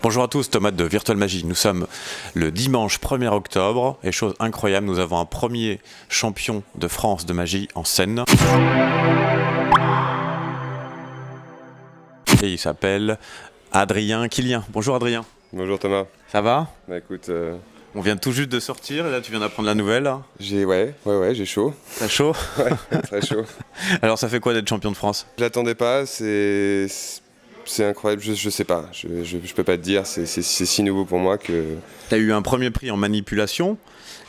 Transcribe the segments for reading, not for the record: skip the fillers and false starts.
Bonjour à tous, Thomas de Virtual Magie. Nous sommes le dimanche 1er octobre et chose incroyable, nous avons un premier champion de France de magie en scène. Et il s'appelle Adrien Quilien. Bonjour Adrien. Bonjour Thomas. Ça va? Bah écoute, On vient tout juste de sortir et là tu viens d'apprendre la nouvelle. j'ai chaud. T'as chaud? Ouais, très chaud. Alors ça fait quoi d'être champion de France? Je l'attendais pas, c'est incroyable, je sais pas, je peux pas te dire, c'est si nouveau pour moi que... T'as eu un premier prix en manipulation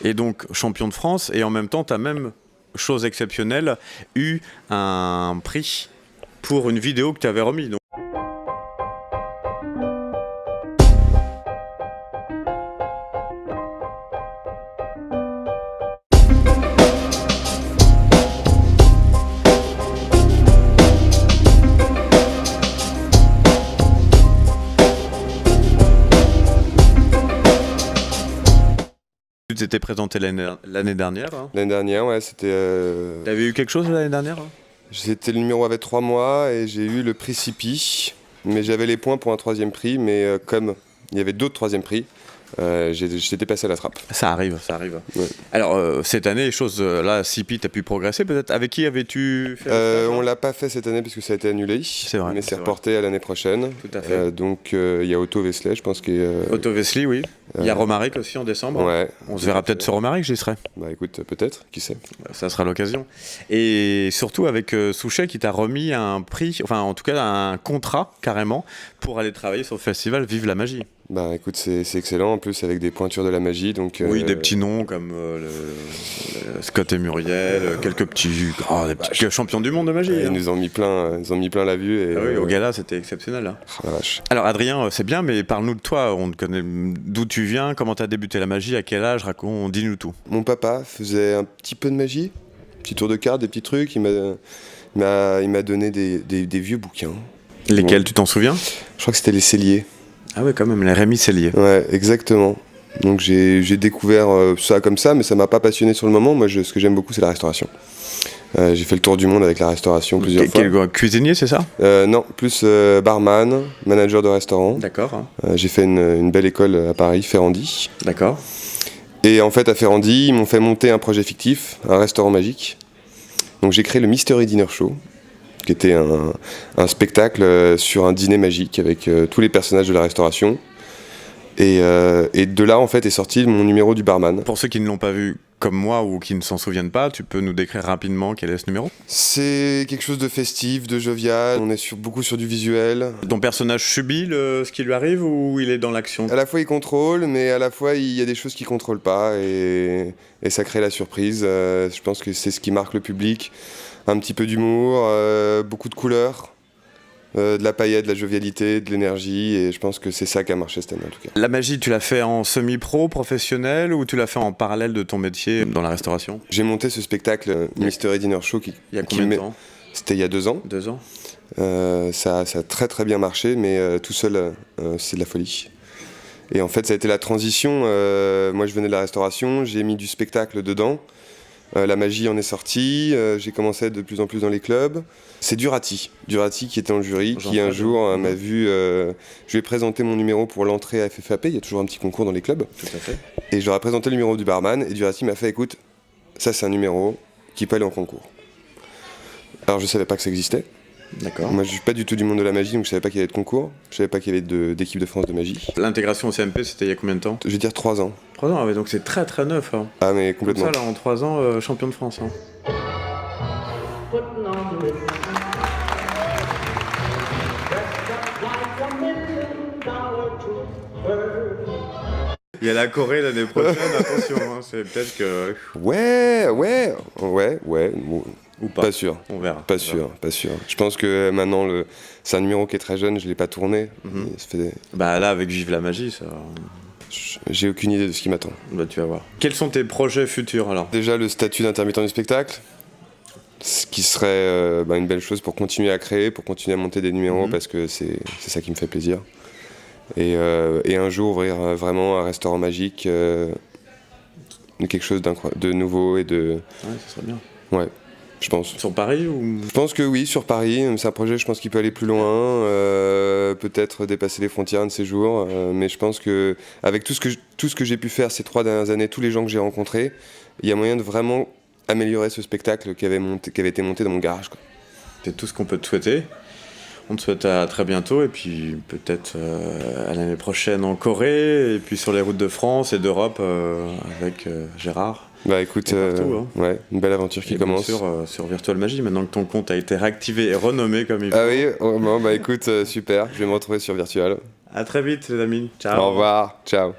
et donc champion de France et en même temps t'as même, chose exceptionnelle, eu un prix pour une vidéo que tu avais remis. Donc... Tu t'étais présenté l'année dernière. Hein. L'année dernière, ouais, c'était... T'avais eu quelque chose l'année dernière hein? J'étais le numéro avec 3 mois et j'ai eu le prix Sipi, mais j'avais les points pour un troisième prix, mais comme il y avait d'autres troisièmes prix, j'étais passé à la trappe. Ça arrive, ça arrive. Ouais. Alors, cette année, les choses, là, Sipi, t'as pu progresser peut-être. Avec qui avais-tu fait on l'a pas fait cette année parce que ça a été annulé, c'est vrai, mais c'est reporté à l'année prochaine. Tout à fait. Donc il y a Otto Wesley, je pense qu'il est... Otto Wesley, oui. Il y a Romaric aussi en décembre. Ouais. On se verra peut-être sur Romaric, j'y serai. Bah écoute, peut-être, qui sait. Ça sera l'occasion. Et surtout avec Souchet qui t'a remis un prix, enfin en tout cas un contrat carrément, pour aller travailler sur le festival Vive la Magie. Bah écoute, c'est excellent, en plus avec des pointures de la magie, donc... Oui, des petits noms comme Scott et Muriel, quelques petits, des petits champions du monde de magie. Ils nous ont mis plein la vue. Et, ah oui, au gala, c'était exceptionnel. Hein. Oh la vache. Alors Adrien, c'est bien, mais parle-nous de toi, on te connaît, d'où tu viens, comment tu as débuté la magie, à quel âge, dis-nous tout. Mon papa faisait un petit peu de magie, petit tour de cartes, des petits trucs, il m'a donné des vieux bouquins. Lesquels, bon. Tu t'en souviens? Je crois que c'était les Celliers. Ah ouais, quand même, les Rémi Cellier. Ouais, exactement. Donc j'ai découvert ça comme ça, mais ça m'a pas passionné sur le moment. Moi, ce que j'aime beaucoup, c'est la restauration. J'ai fait le tour du monde avec la restauration plusieurs fois. Quel cuisinier, c'est ça? Non, plus barman, manager de restaurant. D'accord. J'ai fait une belle école à Paris, Ferrandi. D'accord. Et en fait, à Ferrandi, ils m'ont fait monter un projet fictif, un restaurant magique. Donc j'ai créé le Mystery Dinner Show, qui était un spectacle sur un dîner magique avec tous les personnages de la restauration. Et de là, en fait, est sorti mon numéro du barman. Pour ceux qui ne l'ont pas vu comme moi ou qui ne s'en souviennent pas, tu peux nous décrire rapidement quel est ce numéro? C'est quelque chose de festif, de jovial. On est beaucoup sur du visuel. Ton personnage subit ce qui lui arrive ou il est dans l'action? À la fois, il contrôle, mais à la fois, il y a des choses qu'il ne contrôle pas. Et ça crée la surprise. Je pense que c'est ce qui marque le public. Un petit peu d'humour, beaucoup de couleurs. De la paillette, de la jovialité, de l'énergie, et je pense que c'est ça qui a marché cette année en tout cas. La magie, tu l'as fait en semi-pro, professionnel, ou tu l'as fait en parallèle de ton métier dans la restauration? J'ai monté ce spectacle Mystery Dinner Show il y a combien de temps? C'était il y a 2 ans. 2 ans. Ça a très très bien marché, mais tout seul, c'est de la folie. Et en fait, ça a été la transition. Moi, je venais de la restauration, j'ai mis du spectacle dedans. La magie en est sortie, j'ai commencé à être de plus en plus dans les clubs. C'est Durati qui était en jury, qui un jour m'a vu... je lui ai présenté mon numéro pour l'entrée à FFAP, il y a toujours un petit concours dans les clubs. Tout à fait. Et je leur ai présenté le numéro du barman, et Durati m'a fait, écoute, ça c'est un numéro qui peut aller en concours. Alors je savais pas que ça existait. D'accord. Moi je suis pas du tout du monde de la magie, donc je savais pas qu'il y avait de concours, je savais pas qu'il y avait d'équipe de France de magie. L'intégration au CMP, c'était il y a combien de temps? Je vais dire 3 ans. 3 ans, ah ouais, donc c'est très très neuf. Hein. Ah mais complètement. Comme ça, là, en 3 ans, champion de France. Hein. Il y a la Corée l'année prochaine, attention, hein, c'est peut-être que... Ouais. Ou pas. Pas sûr. On verra. Pas sûr. Je pense que maintenant, c'est un numéro qui est très jeune, je l'ai pas tourné. Ça fait... Bah là, avec Vive la Magie, ça... J'ai aucune idée de ce qui m'attend. Bah tu vas voir. Quels sont tes projets futurs alors? Déjà le statut d'intermittent du spectacle, ce qui serait une belle chose pour continuer à créer, pour continuer à monter des numéros, parce que c'est ça qui me fait plaisir. Et un jour ouvrir vraiment un restaurant magique, quelque chose de nouveau et de... Ouais, ça serait bien. Ouais. je pense. Sur Paris ou... Je pense que oui, sur Paris. C'est un projet, je pense qu'il peut aller plus loin, peut-être dépasser les frontières un de ces jours. Mais je pense que avec tout ce que j'ai pu faire ces 3 dernières années, tous les gens que j'ai rencontrés, il y a moyen de vraiment améliorer ce spectacle qui avait été monté dans mon garage, quoi. C'est tout ce qu'on peut te souhaiter. On te souhaite à très bientôt et puis peut-être à l'année prochaine en Corée et puis sur les routes de France et d'Europe avec Gérard. Bah écoute, partout, hein. ouais, une belle aventure qui commence. Bien sûr, sur Virtual Magie, maintenant que ton compte a été réactivé et renommé comme il faut. Ah oui, bon, bah écoute, super, je vais me retrouver sur Virtual. À très vite les amis, ciao. Au revoir, ciao.